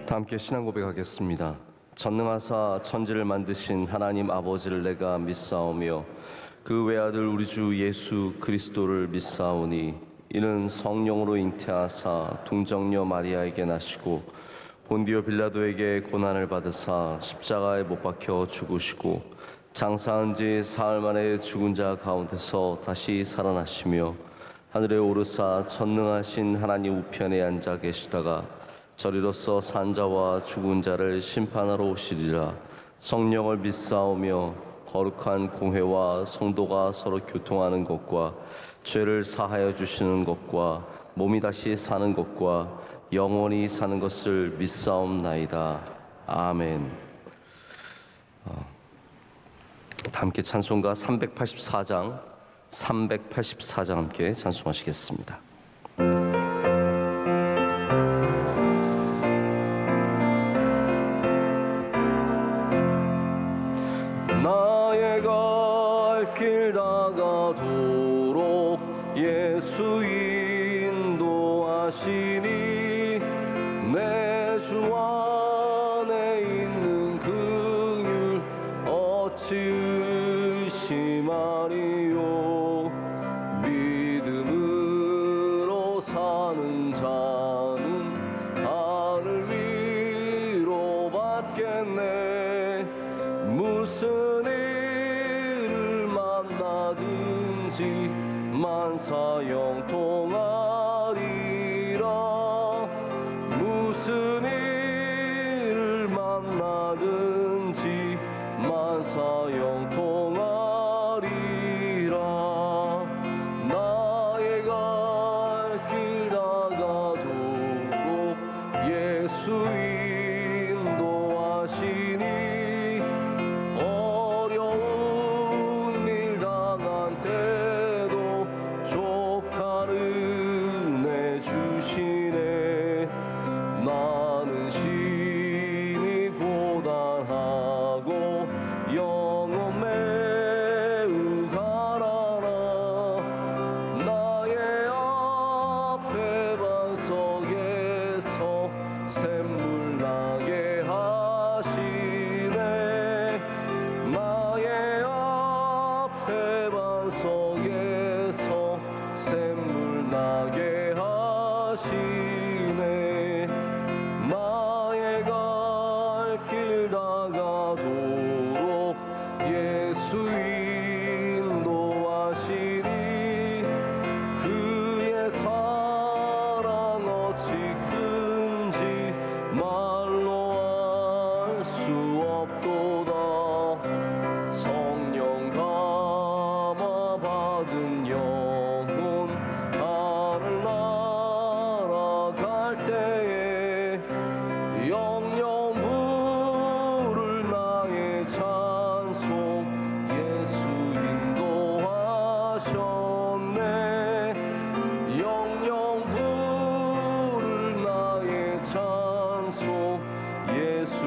다 함께 신앙 고백하겠습니다. 전능하사 천지를 만드신 하나님 아버지를 내가 믿사오며 그 외아들 우리 주 예수 그리스도를 믿사오니 이는 성령으로 잉태하사 동정녀 마리아에게 나시고 본디오 빌라도에게 고난을 받으사 십자가에 못 박혀 죽으시고 장사한 지 사흘 만에 죽은 자 가운데서 다시 살아나시며 하늘에 오르사 전능하신 하나님 우편에 앉아 계시다가 저리로서 산자와 죽은 자를 심판하러 오시리라. 성령을 믿사오며 거룩한 공회와 성도가 서로 교통하는 것과 죄를 사하여 주시는 것과 몸이 다시 사는 것과 영원히 사는 것을 믿사옵나이다. 아멘. 함께 찬송가 384장 함께 찬송하시겠습니다. 나의 갈 길 다가도록 예수 인도하시니 내 주 안에 있는 긍휼 어찌 의심하리요. 믿음으로 사는 자는 하늘 위로 받겠네. 무슨 일을 만나든지 만사형통하리라. 무슨 일을 만나든지 만사형통하리라. 나의 갈 길 다가도록 예수 인도하시니 어려운 일 당한 때도 족한 은혜 주시네. 나는 심히 고단하고 영혼 매우 가라라. 나의 앞에 반석에서 샘물 나게 하시네. 나의 앞에 반석에서 샘물 나게 하시네. 나의 갈 길 다가도록 예수 인도하시니 그의 사랑 어찌 큰지 말로 알 수 없도다. 성령 감화 받은 영혼 하늘 날아갈 때에 영영 부를 나의 찬송 예수 인도하셨네. 영영 부를 나의 찬송 예수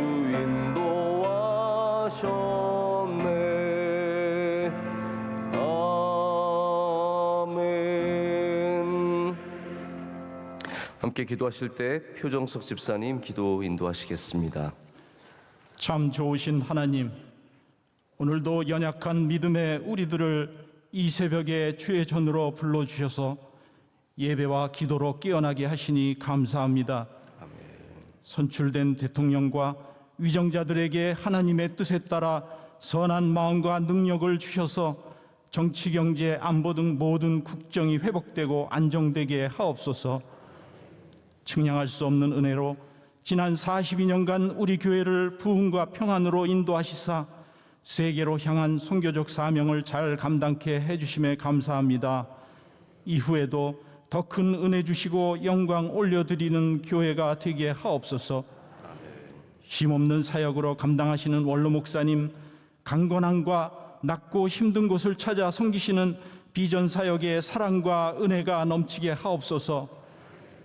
인도하셨네. 아멘. 함께 기도하실 때 표정석 집사님 기도 인도하시겠습니다. 참 좋으신 하나님, 오늘도 연약한 믿음의 우리들을 이 새벽에 주의 전으로 불러주셔서 예배와 기도로 깨어나게 하시니 감사합니다. 선출된 대통령과 위정자들에게 하나님의 뜻에 따라 선한 마음과 능력을 주셔서 정치, 경제, 안보 등 모든 국정이 회복되고 안정되게 하옵소서. 측량할 수 없는 은혜로 지난 42년간 우리 교회를 부흥과 평안으로 인도하시사 세계로 향한 선교적 사명을 잘 감당케 해주심에 감사합니다. 이후에도 더 큰 은혜 주시고 영광 올려드리는 교회가 되게 하옵소서. 쉼없는 사역으로 감당하시는 원로 목사님, 강건함과 낮고 힘든 곳을 찾아 섬기시는 비전 사역의 사랑과 은혜가 넘치게 하옵소서.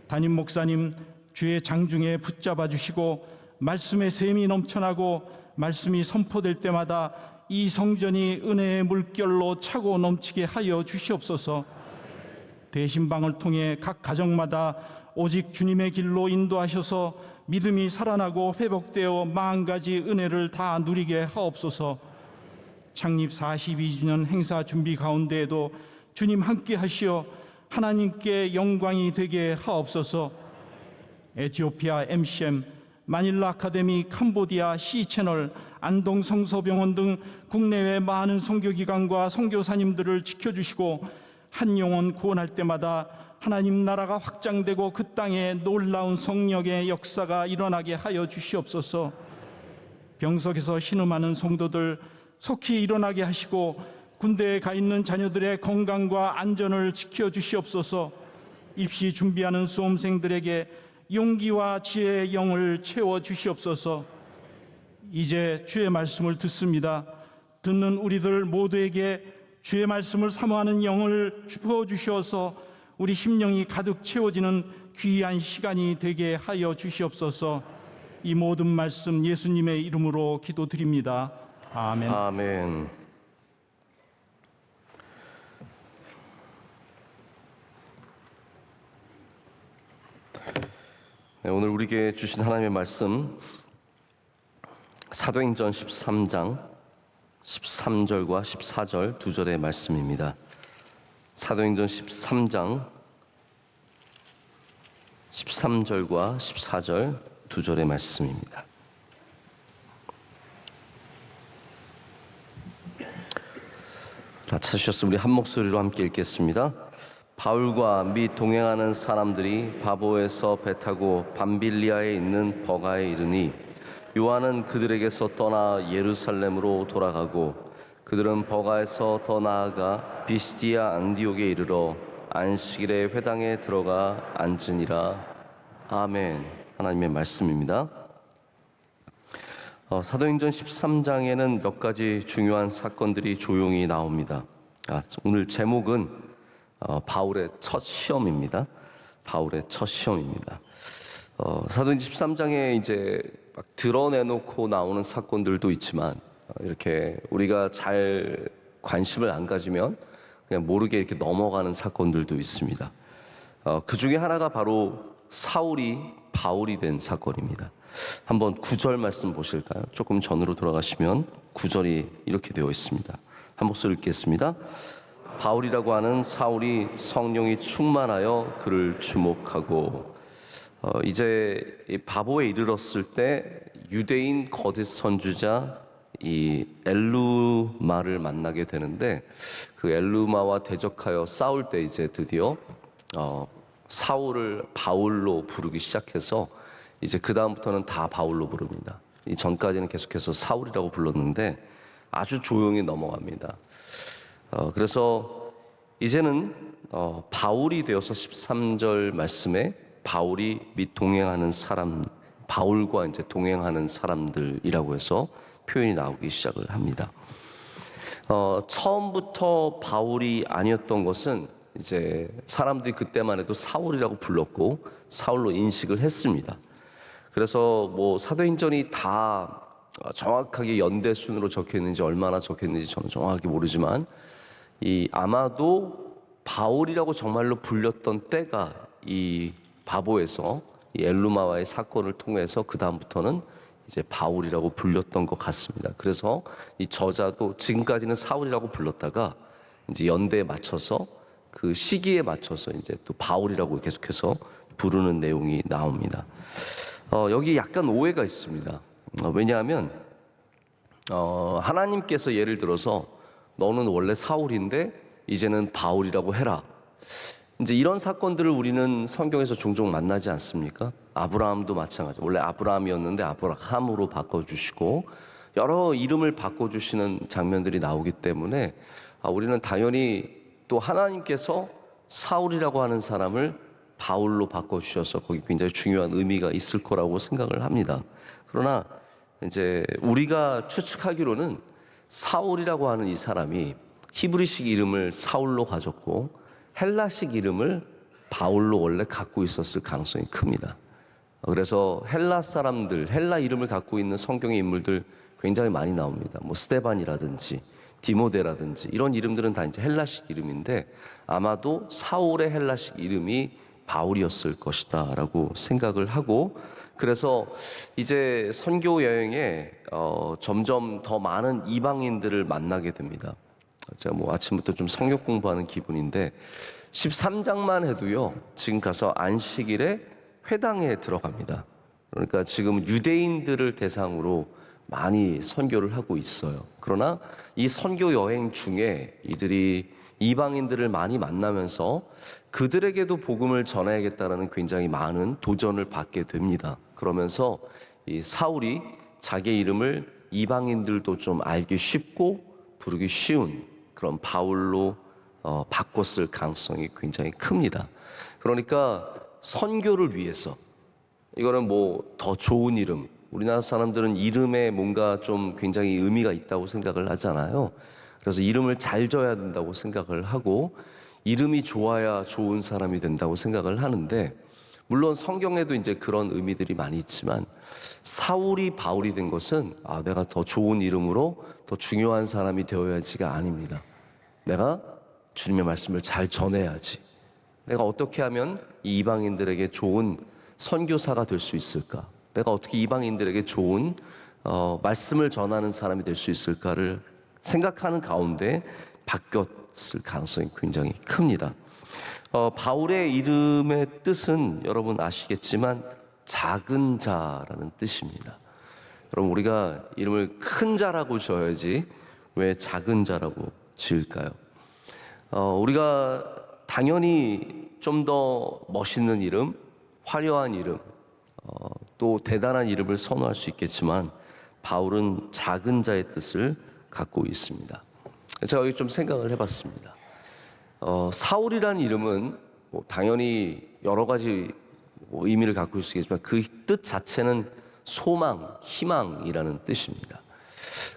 담임 목사님, 주의 장중에 붙잡아 주시고 말씀의 샘이 넘쳐나고 말씀이 선포될 때마다 이 성전이 은혜의 물결로 차고 넘치게 하여 주시옵소서. 대신방을 통해 각 가정마다 오직 주님의 길로 인도하셔서 믿음이 살아나고 회복되어 마음 가지 은혜를 다 누리게 하옵소서. 창립 42주년 행사 준비 가운데에도 주님 함께 하시어 하나님께 영광이 되게 하옵소서. 에티오피아 MCM, 마닐라 아카데미, 캄보디아 C채널, 안동 성서병원 등 국내외 많은 선교기관과 선교사님들을 지켜주시고 한 영혼 구원할 때마다 하나님 나라가 확장되고 그 땅에 놀라운 성령의 역사가 일어나게 하여 주시옵소서. 병석에서 신음하는 성도들 속히 일어나게 하시고 군대에 가 있는 자녀들의 건강과 안전을 지켜주시옵소서. 입시 준비하는 수험생들에게 용기와 지혜의 영을 채워주시옵소서. 이제 주의 말씀을 듣습니다. 듣는 우리들 모두에게 주의 말씀을 사모하는 영을 부어주셔서 우리 심령이 가득 채워지는 귀한 시간이 되게 하여 주시옵소서. 이 모든 말씀 예수님의 이름으로 기도드립니다. 아멘. 아멘. 네, 오늘 우리에게 주신 하나님의 말씀 사도행전 13장 13절과 14절 두 절의 말씀입니다. 사도행전 13장 13절과 14절 두 절의 말씀입니다. 다 찾으셨으면 우리 한 목소리로 함께 읽겠습니다. 바울과 및 동행하는 사람들이 바보에서 배 타고 밤빌리아에 있는 버가에 이르니 요한은 그들에게서 떠나 예루살렘으로 돌아가고 그들은 버가에서 더 나아가 비시디아 안디옥에 이르러 안식일에 회당에 들어가 앉으니라. 아멘. 하나님의 말씀입니다. 사도행전 13장에는 몇 가지 중요한 사건들이 조용히 나옵니다. 오늘 제목은 바울의 첫 시험입니다. 바울의 첫 시험입니다. 사도행전 13장에 이제 막 드러내놓고 나오는 사건들도 있지만 이렇게 우리가 잘 관심을 안 가지면 그냥 모르게 이렇게 넘어가는 사건들도 있습니다. 그 중에 하나가 바로 사울이 바울이 된 사건입니다. 한번 9절 말씀 보실까요? 조금 전으로 돌아가시면 9절이 이렇게 되어 있습니다. 한 목소리 읽겠습니다. 바울이라고 하는 사울이 성령이 충만하여 그를 주목하고 이제 이 바보에 이르렀을 때 유대인 거짓 선지자 이 엘루마를 만나게 되는데 그 엘루마와 대적하여 싸울 때 이제 드디어 사울을 바울로 부르기 시작해서 이제 그 다음부터는 다 바울로 부릅니다. 이 전까지는 계속해서 사울이라고 불렀는데 아주 조용히 넘어갑니다. 그래서 이제는 바울이 되어서 13절 말씀에 바울이 및 동행하는 사람, 바울과 이제 동행하는 사람들이라고 해서 표현이 나오기 시작을 합니다. 처음부터 바울이 아니었던 것은 이제 사람들이 그때만 해도 사울이라고 불렀고 사울로 인식을 했습니다. 그래서 뭐 사도행전이 다 정확하게 연대 순으로 적혀 있는지 얼마나 적혀 있는지 저는 정확하게 모르지만 아마도 바울이라고 정말로 불렸던 때가 이 바보에서 이 엘루마와의 사건을 통해서 그 다음부터는 이제 바울이라고 불렸던 것 같습니다. 그래서 이 저자도 지금까지는 사울이라고 불렀다가 이제 연대에 맞춰서 그 시기에 맞춰서 이제 또 바울이라고 계속해서 부르는 내용이 나옵니다. 여기 약간 오해가 있습니다. 왜냐하면 하나님께서 예를 들어서 너는 원래 사울인데 이제는 바울이라고 해라. 이제 이런 사건들을 우리는 성경에서 종종 만나지 않습니까? 아브라함도 마찬가지. 원래 아브라함이었는데 아브라함으로 바꿔주시고 여러 이름을 바꿔주시는 장면들이 나오기 때문에 우리는 당연히 또 하나님께서 사울이라고 하는 사람을 바울로 바꿔주셔서 거기 굉장히 중요한 의미가 있을 거라고 생각을 합니다. 그러나 이제 우리가 추측하기로는 사울이라고 하는 이 사람이 히브리식 이름을 사울로 가졌고 헬라식 이름을 바울로 원래 갖고 있었을 가능성이 큽니다. 그래서 헬라 사람들, 헬라 이름을 갖고 있는 성경의 인물들 굉장히 많이 나옵니다. 뭐 스데반이라든지 디모데라든지 이런 이름들은 다 이제 헬라식 이름인데 아마도 사울의 헬라식 이름이 바울이었을 것이다 라고 생각을 하고, 그래서 이제 선교 여행에 점점 더 많은 이방인들을 만나게 됩니다. 제가 뭐 아침부터 좀 성경 공부하는 기분인데 13장만 해도요, 지금 가서 안식일에 회당에 들어갑니다. 그러니까 지금 유대인들을 대상으로 많이 선교를 하고 있어요. 그러나 이 선교 여행 중에 이들이 이방인들을 많이 만나면서 그들에게도 복음을 전해야겠다라는 굉장히 많은 도전을 받게 됩니다. 그러면서 이 사울이 자기 이름을 이방인들도 좀 알기 쉽고 부르기 쉬운 그런 바울로 바꿨을 가능성이 굉장히 큽니다. 그러니까 선교를 위해서, 이거는 뭐 더 좋은 이름, 우리나라 사람들은 이름에 뭔가 좀 굉장히 의미가 있다고 생각을 하잖아요. 그래서 이름을 잘 져야 된다고 생각을 하고, 이름이 좋아야 좋은 사람이 된다고 생각을 하는데, 물론 성경에도 이제 그런 의미들이 많이 있지만 사울이 바울이 된 것은 내가 더 좋은 이름으로 더 중요한 사람이 되어야지가 아닙니다. 내가 주님의 말씀을 잘 전해야지. 내가 어떻게 하면 이 이방인들에게 좋은 선교사가 될 수 있을까? 내가 어떻게 이방인들에게 좋은 말씀을 전하는 사람이 될 수 있을까를 생각하는 가운데 바뀌었을 가능성이 굉장히 큽니다. 바울의 이름의 뜻은 여러분 아시겠지만 작은 자라는 뜻입니다. 여러분, 우리가 이름을 큰 자라고 지어야지 왜 작은 자라고 지을까요? 우리가 당연히 좀 더 멋있는 이름, 화려한 이름, 또 대단한 이름을 선호할 수 있겠지만 바울은 작은 자의 뜻을 갖고 있습니다. 제가 여기 좀 생각을 해봤습니다. 사울이라는 이름은 뭐 당연히 여러 가지 의미를 갖고 있겠지만 그 뜻 자체는 소망, 희망이라는 뜻입니다.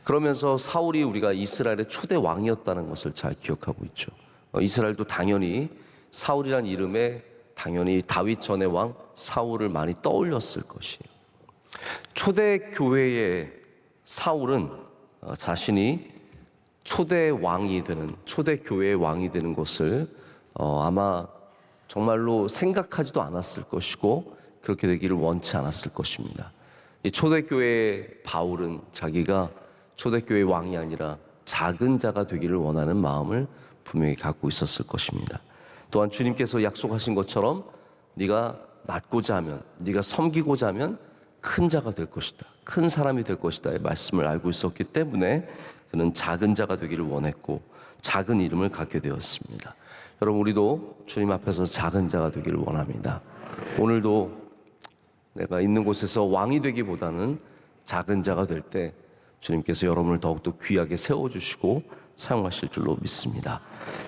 그러면서 사울이 우리가 이스라엘의 초대 왕이었다는 것을 잘 기억하고 있죠. 이스라엘도 당연히 사울이라는 이름에 당연히 다윗 전의 왕 사울을 많이 떠올렸을 것이에요. 초대 교회의 사울은 자신이 초대 왕이 되는, 초대 교회의 왕이 되는 것을 아마 정말로 생각하지도 않았을 것이고 그렇게 되기를 원치 않았을 것입니다. 이 초대교회의 바울은 자기가 초대교회의 왕이 아니라 작은 자가 되기를 원하는 마음을 분명히 갖고 있었을 것입니다. 또한 주님께서 약속하신 것처럼 네가 낳고자 하면, 네가 섬기고자 하면 큰 자가 될 것이다, 큰 사람이 될 것이다의 말씀을 알고 있었기 때문에 그는 작은 자가 되기를 원했고 작은 이름을 갖게 되었습니다. 여러분, 우리도 주님 앞에서 작은 자가 되기를 원합니다. 오늘도 내가 있는 곳에서 왕이 되기보다는 작은 자가 될 때 주님께서 여러분을 더욱더 귀하게 세워주시고 사용하실 줄로 믿습니다.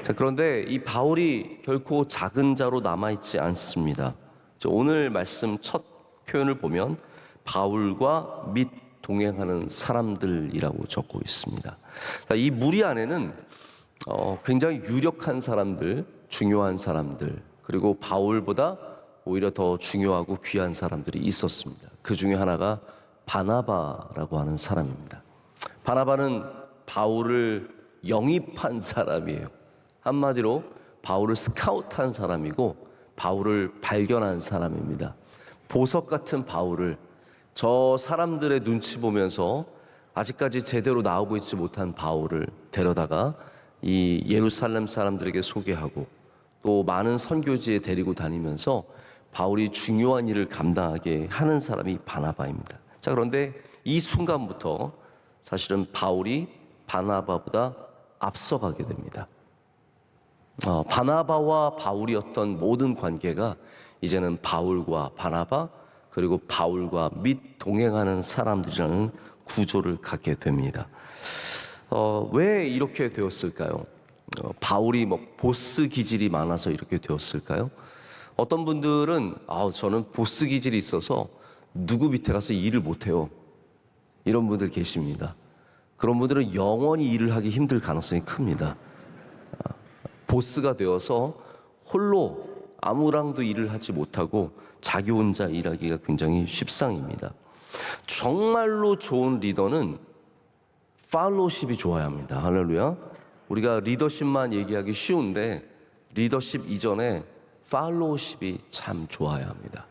자, 그런데 이 바울이 결코 작은 자로 남아있지 않습니다. 오늘 말씀 첫 표현을 보면 바울과 및 동행하는 사람들이라고 적고 있습니다. 자, 이 무리 안에는 굉장히 유력한 사람들, 중요한 사람들, 그리고 바울보다 오히려 더 중요하고 귀한 사람들이 있었습니다. 그 중에 하나가 바나바라고 하는 사람입니다. 바나바는 바울을 영입한 사람이에요. 한마디로 바울을 스카우트한 사람이고 바울을 발견한 사람입니다. 보석 같은 바울을, 저 사람들의 눈치 보면서 아직까지 제대로 나오고 있지 못한 바울을 데려다가 이 예루살렘 사람들에게 소개하고 또 많은 선교지에 데리고 다니면서 바울이 중요한 일을 감당하게 하는 사람이 바나바입니다. 자, 그런데 이 순간부터 사실은 바울이 바나바보다 앞서가게 됩니다. 바나바와 바울이었던 모든 관계가 이제는 바울과 바나바, 그리고 바울과 및 동행하는 사람들이라는 구조를 갖게 됩니다. 왜 이렇게 되었을까요? 바울이 뭐 보스 기질이 많아서 이렇게 되었을까요? 어떤 분들은 저는 보스 기질이 있어서 누구 밑에 가서 일을 못해요, 이런 분들 계십니다. 그런 분들은 영원히 일을 하기 힘들 가능성이 큽니다. 보스가 되어서 홀로 아무랑도 일을 하지 못하고 자기 혼자 일하기가 굉장히 쉽상입니다. 정말로 좋은 리더는 팔로우십이 좋아야 합니다. 할렐루야. 우리가 리더십만 얘기하기 쉬운데 리더십 이전에 팔로우십이 참 좋아야 합니다.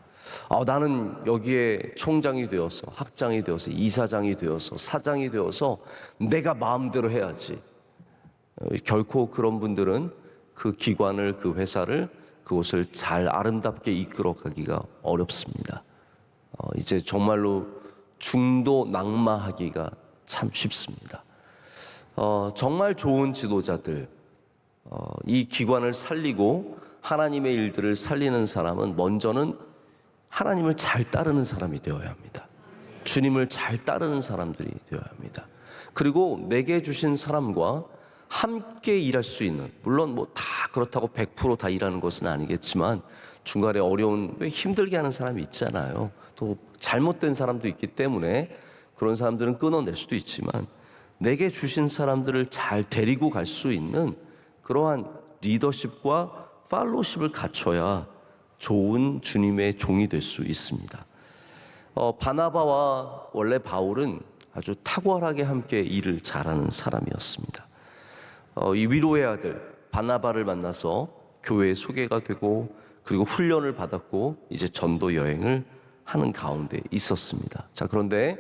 나는 여기에 총장이 되어서, 학장이 되어서, 이사장이 되어서, 사장이 되어서 내가 마음대로 해야지. 결코 그런 분들은 그 기관을, 그 회사를, 그곳을 잘 아름답게 이끌어가기가 어렵습니다. 이제 정말로 중도 낙마하기가 참 쉽습니다. 정말 좋은 지도자들, 이 기관을 살리고 하나님의 일들을 살리는 사람은 먼저는 하나님을 잘 따르는 사람이 되어야 합니다. 주님을 잘 따르는 사람들이 되어야 합니다. 그리고 내게 주신 사람과 함께 일할 수 있는, 물론 뭐 다 그렇다고 100% 다 일하는 것은 아니겠지만 중간에 어려운, 왜 힘들게 하는 사람이 있잖아요. 또 잘못된 사람도 있기 때문에 그런 사람들은 끊어낼 수도 있지만 내게 주신 사람들을 잘 데리고 갈 수 있는 그러한 리더십과 팔로우십을 갖춰야 좋은 주님의 종이 될 수 있습니다. 바나바와 원래 바울은 아주 탁월하게 함께 일을 잘하는 사람이었습니다. 이 위로의 아들 바나바를 만나서 교회에 소개가 되고 그리고 훈련을 받았고 이제 전도 여행을 하는 가운데 있었습니다. 자, 그런데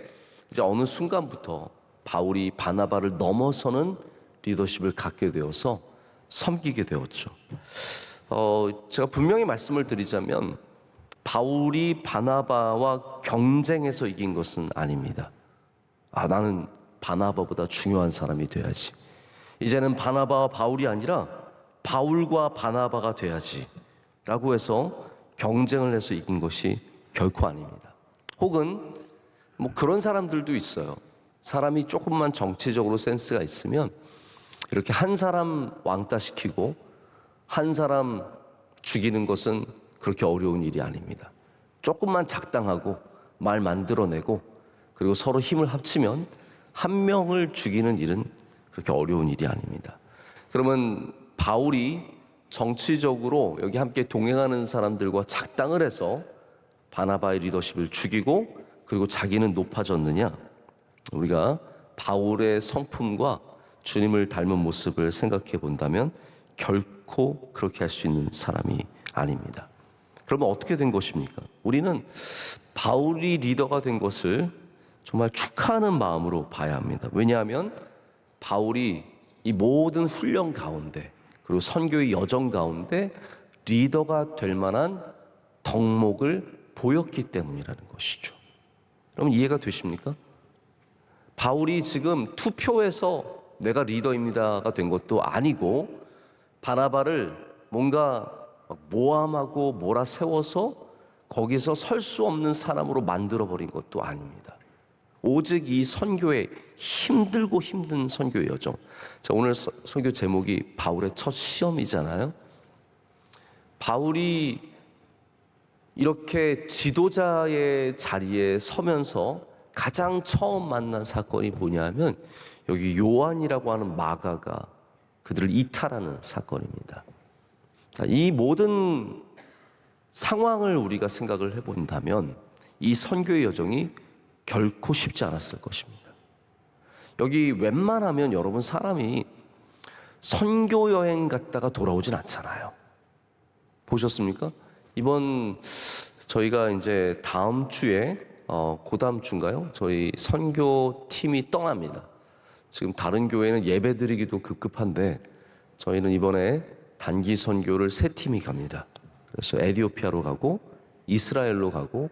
이제 어느 순간부터 바울이 바나바를 넘어서는 리더십을 갖게 되어서 섬기게 되었죠. 제가 분명히 말씀을 드리자면 바울이 바나바와 경쟁해서 이긴 것은 아닙니다. 나는 바나바보다 중요한 사람이 돼야지. 이제는 바나바와 바울이 아니라 바울과 바나바가 돼야지 라고 해서 경쟁을 해서 이긴 것이 결코 아닙니다. 혹은 뭐 그런 사람들도 있어요. 사람이 조금만 정치적으로 센스가 있으면 이렇게 한 사람 왕따시키고 한 사람 죽이는 것은 그렇게 어려운 일이 아닙니다. 조금만 작당하고 말 만들어내고 그리고 서로 힘을 합치면 한 명을 죽이는 일은 그렇게 어려운 일이 아닙니다. 그러면 바울이 정치적으로 여기 함께 동행하는 사람들과 작당을 해서 바나바의 리더십을 죽이고 그리고 자기는 높아졌느냐? 우리가 바울의 성품과 주님을 닮은 모습을 생각해 본다면 결코 그렇게 할 수 있는 사람이 아닙니다. 그러면 어떻게 된 것입니까? 우리는 바울이 리더가 된 것을 정말 축하하는 마음으로 봐야 합니다. 왜냐하면 바울이 이 모든 훈련 가운데 그리고 선교의 여정 가운데 리더가 될 만한 덕목을 보였기 때문이라는 것이죠. 여러분 이해가 되십니까? 바울이 지금 투표해서 내가 리더입니다가 된 것도 아니고 바나바를 뭔가 모함하고 몰아세워서 거기서 설 수 없는 사람으로 만들어버린 것도 아닙니다. 오직 이 선교의 힘들고 힘든 선교의 여정. 자, 오늘 선교 제목이 바울의 첫 시험이잖아요. 바울이 이렇게 지도자의 자리에 서면서 가장 처음 만난 사건이 뭐냐면 여기 요한이라고 하는 마가가 그들을 이탈하는 사건입니다. 자, 이 모든 상황을 우리가 생각을 해본다면 이 선교의 여정이 결코 쉽지 않았을 것입니다. 여기 웬만하면 여러분 사람이 선교 여행 갔다가 돌아오진 않잖아요. 보셨습니까? 이번 저희가 이제 다음 주에 그다음 주인가요? 저희 선교 팀이 떠납니다. 지금 다른 교회는 예배 드리기도 급급한데 저희는 이번에 단기 선교를 3팀이 갑니다. 그래서 에티오피아로 가고 이스라엘로 가고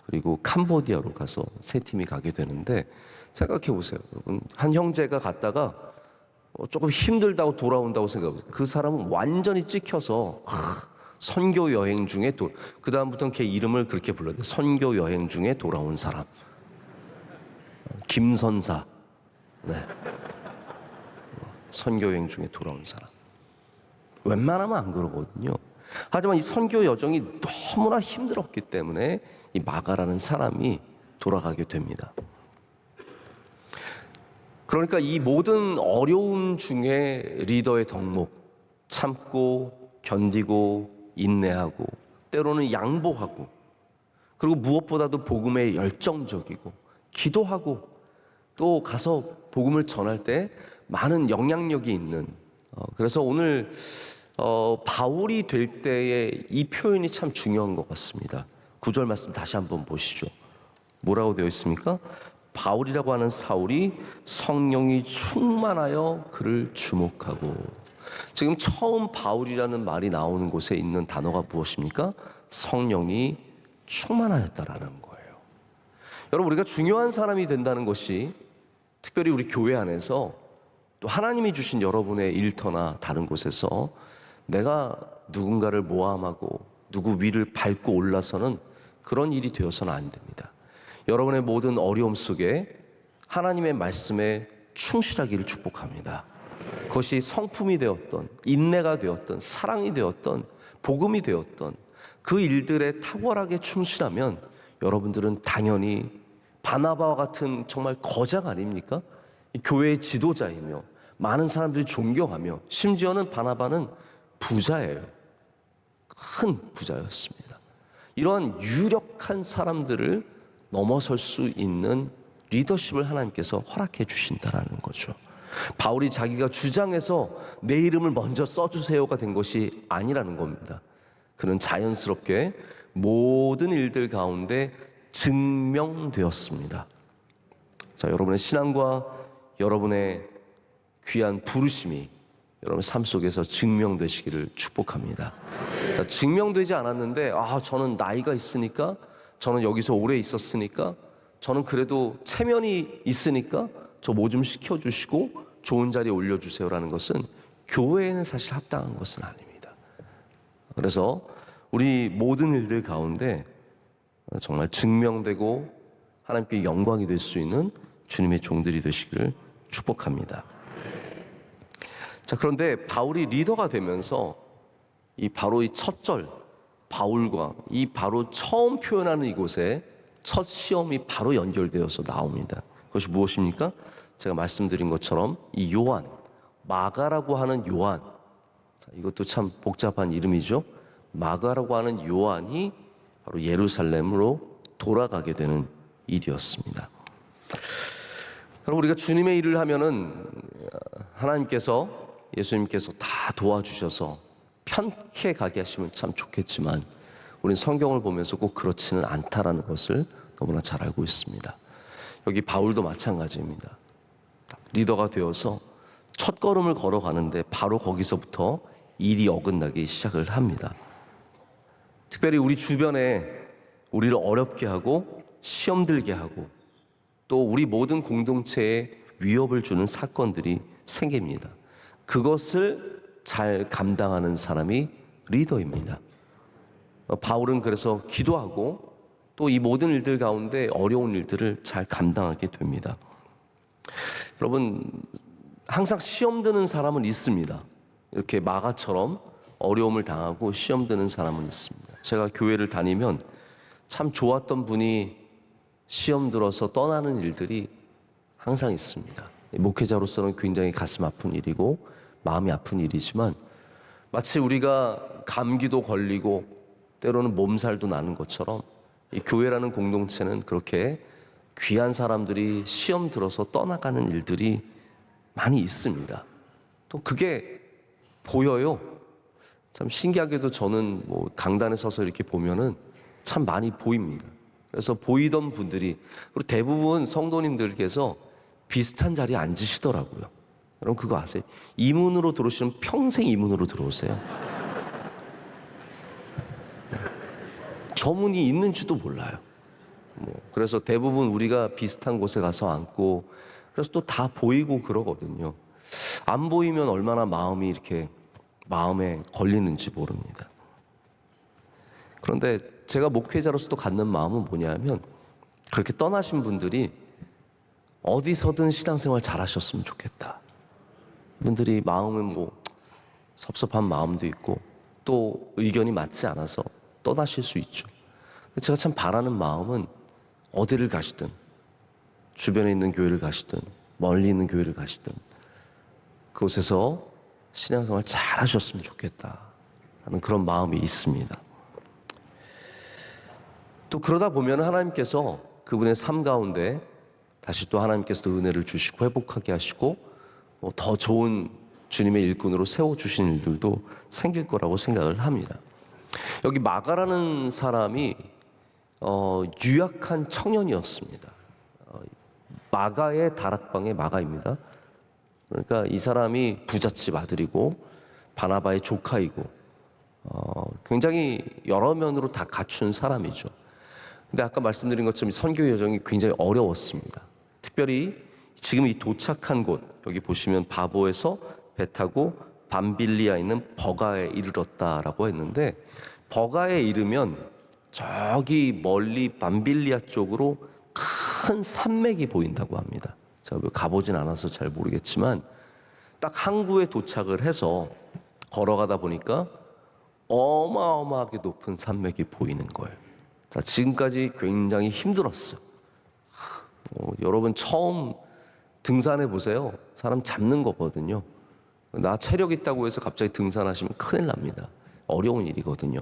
그리고 캄보디아로 가서 3팀이 가게 되는데 생각해 보세요. 여러분 한 형제가 갔다가 조금 힘들다고 돌아온다고 생각해보세요. 그 사람은 완전히 찍혀서 선교 여행 중에 그 다음부터는 걔 이름을 그렇게 불러야 돼. 선교 여행 중에 돌아온 사람. 김선사. 네. 선교 여행 중에 돌아온 사람. 웬만하면 안 그러거든요. 하지만 이 선교 여정이 너무나 힘들었기 때문에 이 마가라는 사람이 돌아가게 됩니다. 그러니까 이 모든 어려움 중에 리더의 덕목, 참고 견디고 인내하고 때로는 양보하고 그리고 무엇보다도 복음에 열정적이고 기도하고 또 가서 복음을 전할 때 많은 영향력이 있는 그래서 오늘 바울이 될 때의 이 표현이 참 중요한 것 같습니다. 9절 말씀 다시 한번 보시죠. 뭐라고 되어 있습니까? 바울이라고 하는 사울이 성령이 충만하여 그를 주목하고. 지금 처음 바울이라는 말이 나오는 곳에 있는 단어가 무엇입니까? 성령이 충만하였다라는 거예요. 여러분, 우리가 중요한 사람이 된다는 것이 특별히 우리 교회 안에서 또 하나님이 주신 여러분의 일터나 다른 곳에서 내가 누군가를 모함하고 누구 위를 밟고 올라서는 그런 일이 되어서는 안 됩니다. 여러분의 모든 어려움 속에 하나님의 말씀에 충실하기를 축복합니다. 그것이 성품이 되었던, 인내가 되었던, 사랑이 되었던, 복음이 되었던 그 일들에 탁월하게 충실하면 여러분들은 당연히 바나바와 같은 정말 거장 아닙니까? 교회의 지도자이며 많은 사람들이 존경하며, 심지어는 바나바는 부자예요. 큰 부자였습니다. 이러한 유력한 사람들을 넘어설 수 있는 리더십을 하나님께서 허락해 주신다라는 거죠. 바울이 자기가 주장해서 내 이름을 먼저 써주세요가 된 것이 아니라는 겁니다. 그는 자연스럽게 모든 일들 가운데 증명되었습니다. 자, 여러분의 신앙과 여러분의 귀한 부르심이 여러분 삶 속에서 증명되시기를 축복합니다. 자, 증명되지 않았는데 저는 나이가 있으니까, 저는 여기서 오래 있었으니까, 저는 그래도 체면이 있으니까 저 뭐 좀 시켜주시고 좋은 자리에 올려주세요라는 것은 교회에는 사실 합당한 것은 아닙니다. 그래서 우리 모든 일들 가운데 정말 증명되고 하나님께 영광이 될 수 있는 주님의 종들이 되시기를 축복합니다. 자, 그런데 바울이 리더가 되면서 바로 이 첫 절 바울과 이 바로 처음 표현하는 이곳에 첫 시험이 바로 연결되어서 나옵니다. 그것이 무엇입니까? 제가 말씀드린 것처럼 이 요한, 마가라고 하는 요한, 이것도 참 복잡한 이름이죠. 마가라고 하는 요한이 바로 예루살렘으로 돌아가게 되는 일이었습니다. 여러분, 우리가 주님의 일을 하면은 하나님께서, 예수님께서 다 도와주셔서 편케 가게 하시면 참 좋겠지만 우리는 성경을 보면서 꼭 그렇지는 않다라는 것을 너무나 잘 알고 있습니다. 여기 바울도 마찬가지입니다. 리더가 되어서 첫 걸음을 걸어가는데 바로 거기서부터 일이 어긋나기 시작을 합니다. 특별히 우리 주변에 우리를 어렵게 하고 시험 들게 하고 또 우리 모든 공동체에 위협을 주는 사건들이 생깁니다. 그것을 잘 감당하는 사람이 리더입니다. 바울은 그래서 기도하고 또 이 모든 일들 가운데 어려운 일들을 잘 감당하게 됩니다. 여러분, 항상 시험 드는 사람은 있습니다. 이렇게 마가처럼 어려움을 당하고 시험 드는 사람은 있습니다. 제가 교회를 다니면 참 좋았던 분이 시험 들어서 떠나는 일들이 항상 있습니다. 목회자로서는 굉장히 가슴 아픈 일이고 마음이 아픈 일이지만 마치 우리가 감기도 걸리고 때로는 몸살도 나는 것처럼 이 교회라는 공동체는 그렇게 귀한 사람들이 시험 들어서 떠나가는 일들이 많이 있습니다. 또 그게 보여요. 참 신기하게도 저는 강단에 서서 이렇게 보면은 참 많이 보입니다. 그래서 보이던 분들이, 그리고 대부분 성도님들께서 비슷한 자리에 앉으시더라고요. 여러분 그거 아세요? 이 문으로 들어오시면 평생 이 문으로 들어오세요. 저 문이 있는지도 몰라요. 그래서 대부분 우리가 비슷한 곳에 가서 앉고, 그래서 또 다 보이고 그러거든요. 안 보이면 얼마나 마음이 이렇게 마음에 걸리는지 모릅니다. 그런데 제가 목회자로서도 갖는 마음은 뭐냐면, 그렇게 떠나신 분들이 어디서든 신앙생활 잘하셨으면 좋겠다. 분들이 마음은 섭섭한 마음도 있고 또 의견이 맞지 않아서 떠나실 수 있죠. 제가 참 바라는 마음은 어디를 가시든, 주변에 있는 교회를 가시든 멀리 있는 교회를 가시든 그곳에서 신앙생활 잘 하셨으면 좋겠다 하는 그런 마음이 있습니다. 또 그러다 보면 하나님께서 그분의 삶 가운데 다시 또 하나님께서 은혜를 주시고 회복하게 하시고 더 좋은 주님의 일꾼으로 세워주신 일들도 생길 거라고 생각을 합니다. 여기 마가라는 사람이 유약한 청년이었습니다. 마가의 다락방의 마가입니다. 그러니까 이 사람이 부잣집 아들이고 바나바의 조카이고 굉장히 여러 면으로 다 갖춘 사람이죠. 근데 아까 말씀드린 것처럼 선교 여정이 굉장히 어려웠습니다. 특별히 지금 이 도착한 곳, 여기 보시면 바보에서 배 타고 밤빌리아 있는 버가에 이르렀다라고 했는데, 버가에 이르면 저기 멀리 밤빌리아 쪽으로 큰 산맥이 보인다고 합니다. 제가 가보진 않아서 잘 모르겠지만 딱 항구에 도착을 해서 걸어가다 보니까 어마어마하게 높은 산맥이 보이는 거예요. 자, 지금까지 굉장히 힘들었어요. 여러분 처음 등산해 보세요. 사람 잡는 거거든요. 나 체력 있다고 해서 갑자기 등산하시면 큰일 납니다. 어려운 일이거든요.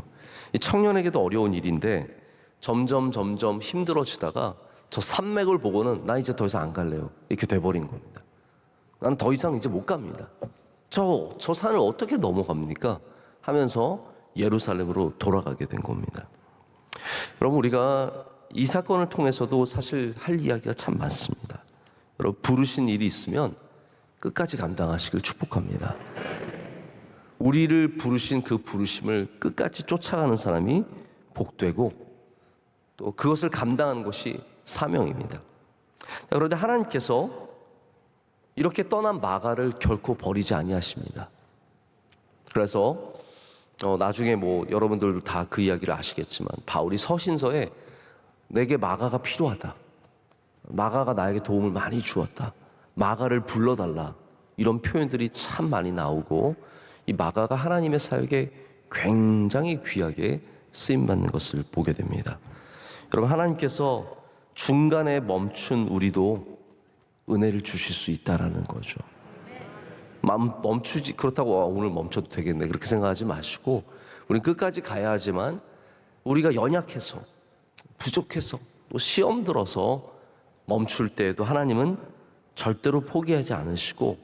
이 청년에게도 어려운 일인데 점점 힘들어지다가 저 산맥을 보고는 나 이제 더 이상 안 갈래요. 이렇게 돼버린 겁니다. 나는 더 이상 이제 못 갑니다. 저 산을 어떻게 넘어갑니까? 하면서 예루살렘으로 돌아가게 된 겁니다. 여러분, 우리가 이 사건을 통해서도 사실 할 이야기가 참 많습니다. 여러분, 부르신 일이 있으면 끝까지 감당하시길 축복합니다. 우리를 부르신 그 부르심을 끝까지 쫓아가는 사람이 복되고 또 그것을 감당하는 것이 사명입니다. 그런데 하나님께서 이렇게 떠난 마가를 결코 버리지 아니하십니다. 그래서 나중에 여러분들도 다 그 이야기를 아시겠지만 바울이 서신서에 내게 마가가 필요하다, 마가가 나에게 도움을 많이 주었다, 마가를 불러달라, 이런 표현들이 참 많이 나오고 이 마가가 하나님의 사역에 굉장히 귀하게 쓰임받는 것을 보게 됩니다. 여러분, 하나님께서 중간에 멈춘 우리도 은혜를 주실 수 있다라는 거죠. 멈추지, 그렇다고 오늘 멈춰도 되겠네, 그렇게 생각하지 마시고 우리는 끝까지 가야 하지만 우리가 연약해서 부족해서 또 시험 들어서 멈출 때에도 하나님은 절대로 포기하지 않으시고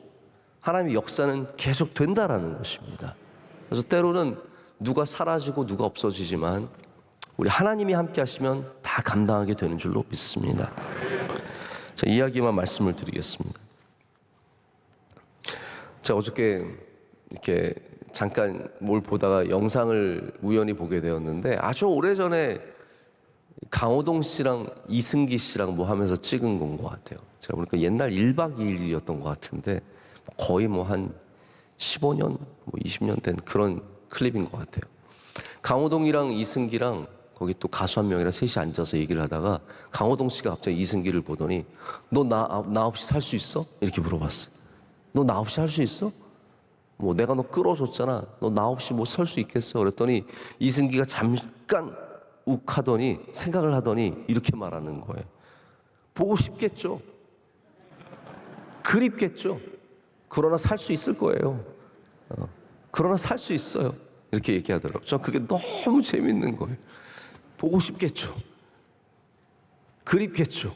하나님의 역사는 계속 된다라는 것입니다. 그래서 때로는 누가 사라지고 누가 없어지지만 우리 하나님이 함께 하시면 다 감당하게 되는 줄로 믿습니다. 자, 이야기만 말씀을 드리겠습니다. 제가 어저께 이렇게 잠깐 뭘 보다가 영상을 우연히 보게 되었는데 아주 오래전에 강호동 씨랑 이승기 씨랑 하면서 찍은 건 것 같아요. 제가 보니까 옛날 1박 2일이었던 것 같은데 거의 한 15년, 20년 된 그런 클립인 것 같아요. 강호동이랑 이승기랑 거기 또 가수 한 명이랑 셋이 앉아서 얘기를 하다가 강호동 씨가 갑자기 이승기를 보더니 너 나 없이 살 수 있어? 이렇게 물어봤어요. 너 나 없이 살 수 있어? 내가 너 끌어줬잖아. 너 나 없이 설 수 있겠어? 그랬더니 이승기가 잠깐 욱하더니 생각을 하더니 이렇게 말하는 거예요. 보고 싶겠죠. 그립겠죠. 그러나 살 수 있을 거예요. 그러나 살 수 있어요. 이렇게 얘기하더라고요. 저 그게 너무 재밌는 거예요. 보고 싶겠죠. 그립겠죠.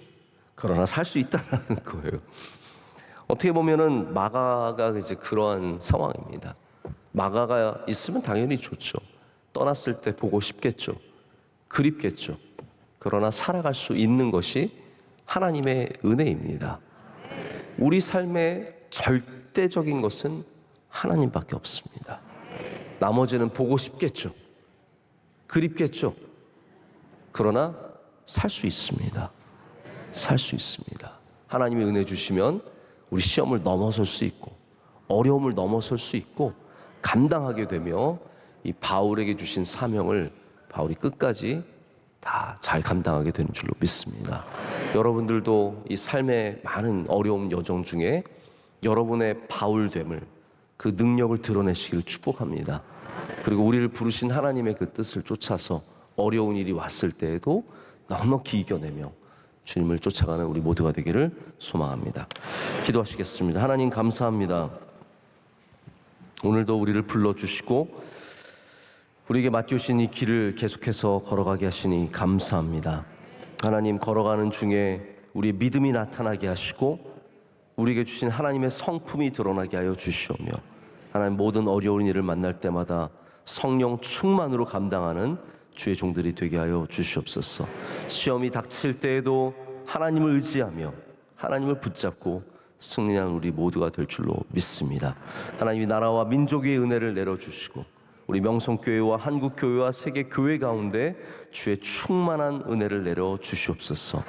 그러나 살 수 있다는 거예요. 어떻게 보면은 마가가 이제 그러한 상황입니다. 마가가 있으면 당연히 좋죠. 떠났을 때 보고 싶겠죠. 그립겠죠. 그러나 살아갈 수 있는 것이 하나님의 은혜입니다. 우리 삶의 절대적인 것은 하나님밖에 없습니다. 나머지는 보고 싶겠죠. 그립겠죠. 그러나 살 수 있습니다. 살 수 있습니다. 하나님의 은혜 주시면 우리 시험을 넘어설 수 있고 어려움을 넘어설 수 있고 감당하게 되며 이 바울에게 주신 사명을 바울이 끝까지 다 잘 감당하게 되는 줄로 믿습니다. 여러분들도 이 삶의 많은 어려움 여정 중에 여러분의 바울됨을, 그 능력을 드러내시길 축복합니다. 그리고 우리를 부르신 하나님의 그 뜻을 쫓아서 어려운 일이 왔을 때에도 넉넉히 이겨내며 주님을 쫓아가는 우리 모두가 되기를 소망합니다. 기도하시겠습니다. 하나님 감사합니다. 오늘도 우리를 불러주시고 우리에게 맡겨주신 이 길을 계속해서 걸어가게 하시니 감사합니다. 하나님, 걸어가는 중에 우리의 믿음이 나타나게 하시고 우리에게 주신 하나님의 성품이 드러나게 하여 주시오며 하나님 모든 어려운 일을 만날 때마다 성령 충만으로 감당하는 주의 종들이 되게 하여 주시옵소서. 시험이 닥칠 때에도 하나님을 의지하며 하나님을 붙잡고 승리하는 우리 모두가 될 줄로 믿습니다. 하나님이 나라와 민족의 은혜를 내려주시고 우리 명성교회와 한국교회와 세계교회 가운데 주의 충만한 은혜를 내려주시옵소서.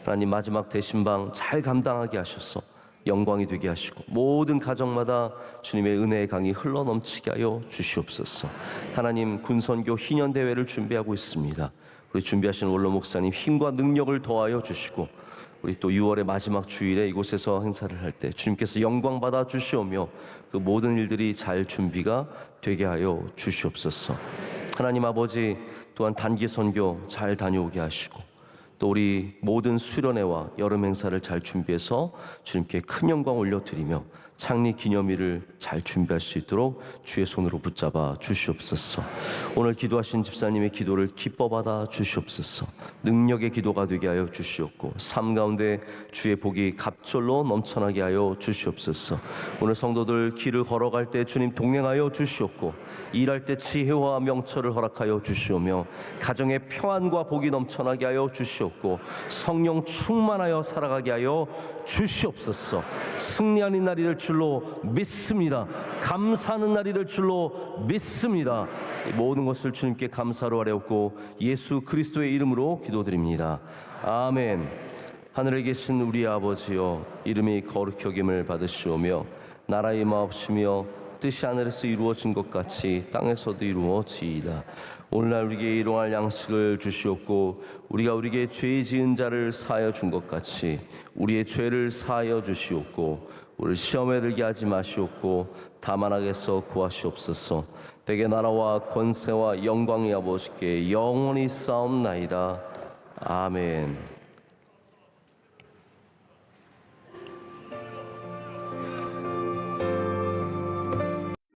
하나님 마지막 대신방 잘 감당하게 하셔서 영광이 되게 하시고 모든 가정마다 주님의 은혜의 강이 흘러넘치게 하여 주시옵소서. 하나님 군선교 희년대회를 준비하고 있습니다. 우리 준비하신 원로 목사님 힘과 능력을 더하여 주시고 우리 또 6월의 마지막 주일에 이곳에서 행사를 할 때 주님께서 영광 받아 주시오며 그 모든 일들이 잘 준비가 되게 하여 주시옵소서. 하나님 아버지 또한 단기 선교 잘 다녀오게 하시고 또 우리 모든 수련회와 여름 행사를 잘 준비해서 주님께 큰 영광 올려드리며 창립 기념일을 잘 준비할 수 있도록 주의 손으로 붙잡아 주시옵소서. 오늘 기도하신 집사님의 기도를 기뻐 받아 주시옵소서. 능력의 기도가 되게 하여 주시옵고 삶 가운데 주의 복이 갑절로 넘쳐나게 하여 주시옵소서. 오늘 성도들 길을 걸어갈 때 주님 동행하여 주시옵고 일할 때 지혜와 명철을 허락하여 주시오며 가정의 평안과 복이 넘쳐나게 하여 주시옵고 성령 충만하여 살아가게 하여 주시옵소서. 승리하는 날이 될 줄로 믿습니다. 감사하는 날이 될 줄로 믿습니다. 이 모든 것을 주님께 감사로 아뢰옵고 예수 그리스도의 이름으로 기도드립니다. 아멘. 하늘에 계신 우리 아버지여 이름이 거룩히 여김을 받으시오며 나라의 임하옵시며 뜻이 하늘에서 이루어진 것 같이 땅에서도 이루어지이다. 오늘날 우리에게 일용할 양식을 주시옵고 우리가 우리에게 죄 지은 자를 사하여 준 것 같이 우리의 죄를 사하여 주시옵고 우리를 시험에 들게 하지 마시옵고 다만 악에서 구하시옵소서. 대개 나라와 권세와 영광이 아버지께 영원히 싸움나이다. 아멘.